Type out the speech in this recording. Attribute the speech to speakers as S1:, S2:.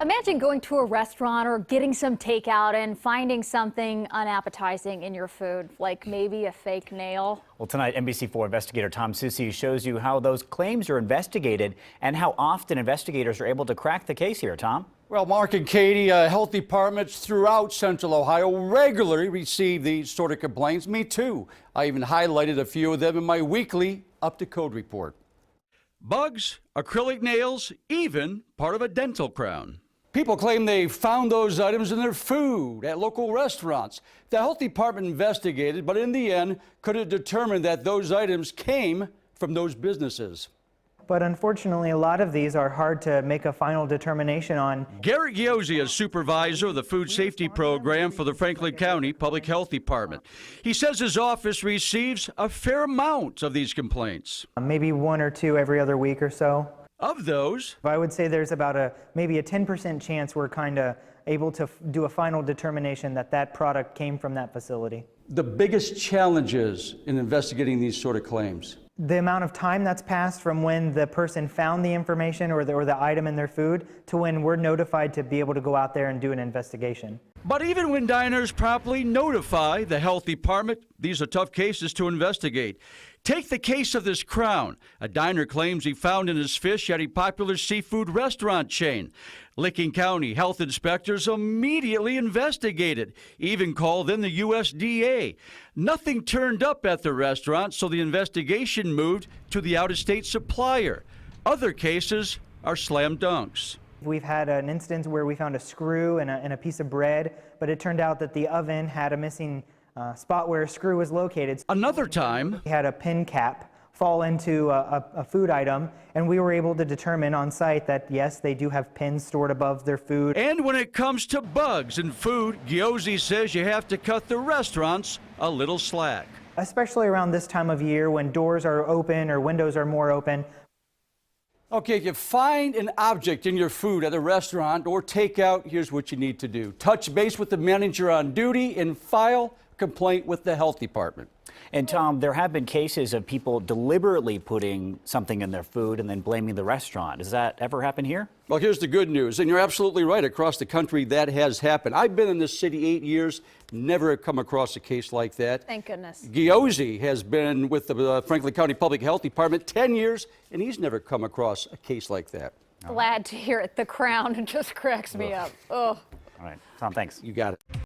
S1: Imagine going to a restaurant or getting some takeout and finding something unappetizing in your food, like maybe a fake nail.
S2: Well, tonight, NBC4 investigator Tom Susi shows you how those claims are investigated and how often investigators are able to crack the case here. Tom?
S3: Well, Mark and Katie, health departments throughout Central Ohio regularly receive these sort of complaints. Me too. I even highlighted a few of them in my weekly Up to Code report.
S4: Bugs, acrylic nails, even part of a dental crown.
S3: People claim they found those items in their food at local restaurants. The health department investigated, but in the end, couldn't determine that those items came from those businesses.
S5: But unfortunately, a lot of these are hard to make a final determination on.
S4: Garrett Giozzi is supervisor of the food safety program for the Franklin County Public Health Department. He says his office receives a fair amount of these complaints.
S5: Maybe one or two every other week or so.
S4: Of those,
S5: I would say there's about maybe a 10% chance we're kind of able to do a final determination that that product came from that facility.
S3: The biggest challenges in investigating these sort of claims.
S5: The amount of time that's passed from when the person found the information or the item in their food to when we're notified to be able to go out there and do an investigation.
S4: but even when diners promptly notify the health department, these are tough cases to investigate. Take the case of this crown. A diner claims he found in his fish at a popular seafood restaurant chain. Licking County health inspectors immediately investigated, even called in the USDA. Nothing turned up at the restaurant, so the investigation moved to the out-of-state supplier. Other cases are slam dunks.
S5: We've had an instance where we found a screw and a piece of bread, but it turned out that the oven had a missing spot where a screw was located.
S4: Another time,
S5: We had a pin cap fall into a food item, and we were able to determine on site that yes, they do have pins stored above their food.
S4: and when it comes to bugs in food, Giozzi says you have to cut the restaurants a little slack.
S5: Especially around this time of year when doors are open or windows are more open.
S3: Okay, if you find an object in your food at a restaurant or takeout, here's what you need to do. Touch base with the manager on duty and file a complaint with the health department.
S2: And Tom, there have been cases of people deliberately putting something in their food and then blaming the restaurant. Does that ever happen here?
S3: Well, here's the good news, and you're absolutely right. Across the country, that has happened. I've been in this city 8 years, never have come across a case like that.
S1: Thank goodness.
S3: Giozzi has been with the Franklin County Public Health Department 10 years, and he's never come across a case like that.
S1: Glad to hear it. The crown just cracks me up. Oh.
S2: All right, Tom, thanks.
S3: You got it.